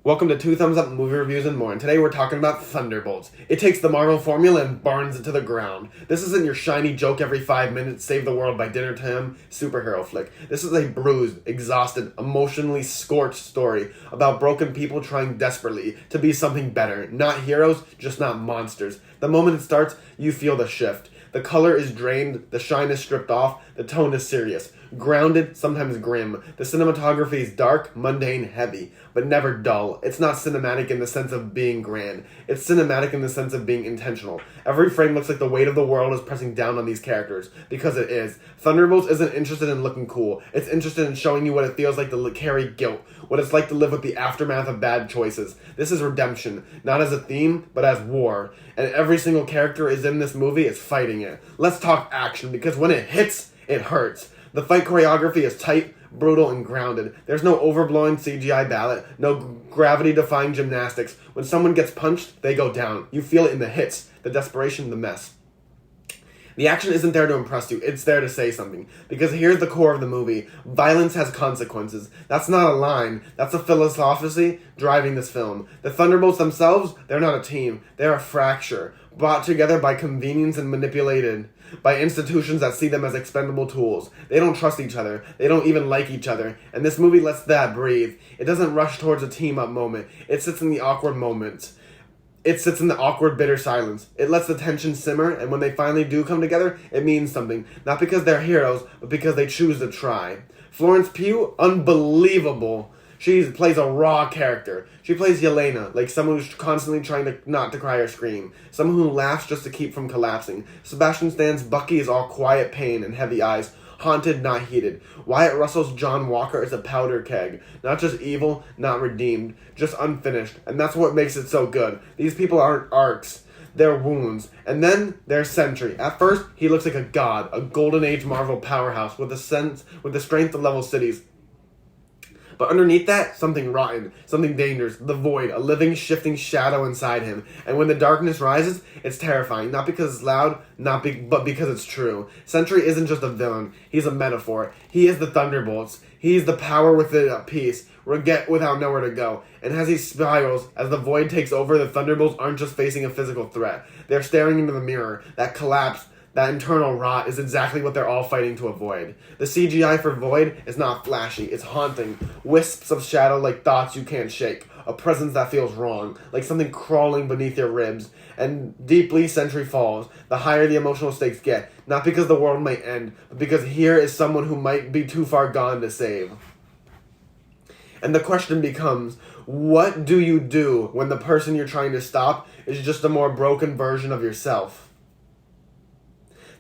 Welcome to Two Thumbs Up Movie Reviews and More, and today we're talking about Thunderbolts. It takes the Marvel formula and burns it to the ground. This isn't your shiny joke every 5 minutes, save the world by dinner time superhero flick. This is a bruised, exhausted, emotionally scorched story about broken people trying desperately to be something better. Not heroes, just not monsters. The moment it starts, you feel the shift. The color is drained, the shine is stripped off, the tone is serious. Grounded, sometimes grim. The cinematography is dark, mundane, heavy, but never dull. It's not cinematic in the sense of being grand. It's cinematic in the sense of being intentional. Every frame looks like the weight of the world is pressing down on these characters, because it is. Thunderbolts isn't interested in looking cool. It's interested in showing you what it feels like to carry guilt, what it's like to live with the aftermath of bad choices. This is redemption, not as a theme, but as war. And every single character is in this movie is fighting it. Let's talk action, because when it hits, it hurts. The fight choreography is tight, brutal, and grounded. There's no overblowing CGI ballet, no gravity-defying gymnastics. When someone gets punched, they go down. You feel it in the hits, the desperation, the mess. The action isn't there to impress you, it's there to say something. Because here's the core of the movie. Violence has consequences. That's not a line, that's a philosophy driving this film. The Thunderbolts themselves, they're not a team. They're a fracture, brought together by convenience and manipulated by institutions that see them as expendable tools. They don't trust each other. They don't even like each other. And this movie lets that breathe. It doesn't rush towards a team-up moment. It sits in the awkward moments. It sits in the awkward, bitter silence. It lets the tension simmer, and when they finally do come together, it means something. Not because they're heroes, but because they choose to try. Florence Pugh, unbelievable. She plays a raw character. She plays Yelena, like someone who's constantly trying not to cry or scream. Someone who laughs just to keep from collapsing. Sebastian Stan's Bucky is all quiet pain and heavy eyes. Haunted, not heated. Wyatt Russell's John Walker is a powder keg. Not just evil, not redeemed. Just unfinished. And that's what makes it so good. These people aren't arcs. They're wounds. And then there's Sentry. At first, he looks like a god. A golden age Marvel powerhouse with the strength to level cities. But underneath that, something rotten, something dangerous, the void, a living, shifting shadow inside him. And when the darkness rises, it's terrifying. Not because it's loud, but because it's true. Sentry isn't just a villain. He's a metaphor. He is the Thunderbolts. He's the power within a piece, without nowhere to go. And as he spirals, as the void takes over, the Thunderbolts aren't just facing a physical threat. They're staring into the mirror. That collapse, that internal rot is exactly what they're all fighting to avoid. The CGI for Void is not flashy, it's haunting. Wisps of shadow like thoughts you can't shake. A presence that feels wrong, like something crawling beneath your ribs. And deeply Sentry falls, the higher the emotional stakes get. Not because the world might end, but because here is someone who might be too far gone to save. And the question becomes, what do you do when the person you're trying to stop is just a more broken version of yourself?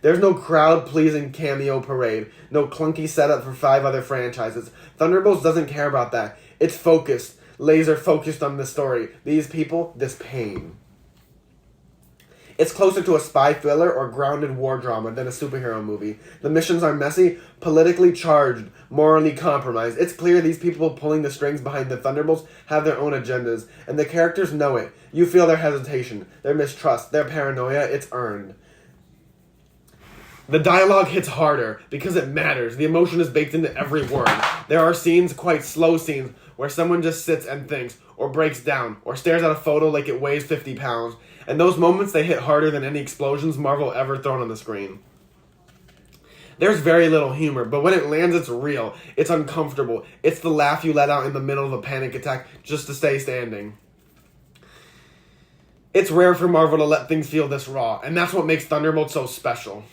There's no crowd-pleasing cameo parade, no clunky setup for 5 other franchises. Thunderbolts doesn't care about that. It's focused, laser-focused on the story, these people, this pain. It's closer to a spy thriller or grounded war drama than a superhero movie. The missions are messy, politically charged, morally compromised. It's clear these people pulling the strings behind the Thunderbolts have their own agendas, and the characters know it. You feel their hesitation, their mistrust, their paranoia. It's earned. The dialogue hits harder because it matters. The emotion is baked into every word. There are scenes, quite slow scenes, where someone just sits and thinks, or breaks down, or stares at a photo like it weighs 50 pounds. And those moments, they hit harder than any explosions Marvel ever thrown on the screen. There's very little humor, but when it lands, it's real. It's uncomfortable. It's the laugh you let out in the middle of a panic attack just to stay standing. It's rare for Marvel to let things feel this raw, and that's what makes Thunderbolts so special.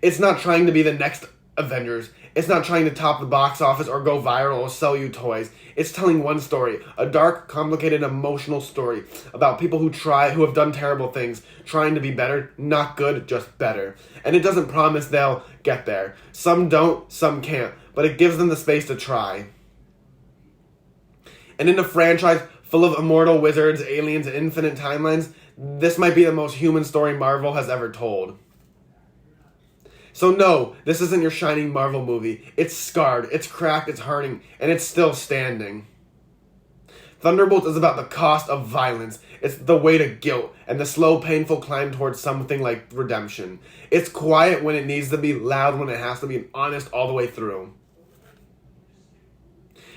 It's not trying to be the next Avengers. It's not trying to top the box office or go viral or sell you toys. It's telling one story, a dark, complicated, emotional story about people who have done terrible things, trying to be better, not good, just better. And it doesn't promise they'll get there. Some don't, some can't, but it gives them the space to try. And in a franchise full of immortal wizards, aliens, and infinite timelines, this might be the most human story Marvel has ever told. So no, this isn't your shining Marvel movie. It's scarred, it's cracked, it's hurting, and it's still standing. Thunderbolts is about the cost of violence. It's the weight of guilt, and the slow, painful climb towards something like redemption. It's quiet when it needs to be, loud when it has to be, and honest all the way through.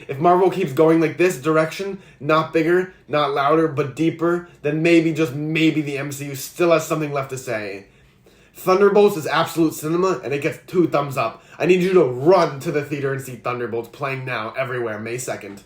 If Marvel keeps going like this direction, not bigger, not louder, but deeper, then maybe, just maybe, the MCU still has something left to say. Thunderbolts is absolute cinema, and it gets 2 thumbs up. I need you to run to the theater and see Thunderbolts playing now everywhere May 2nd.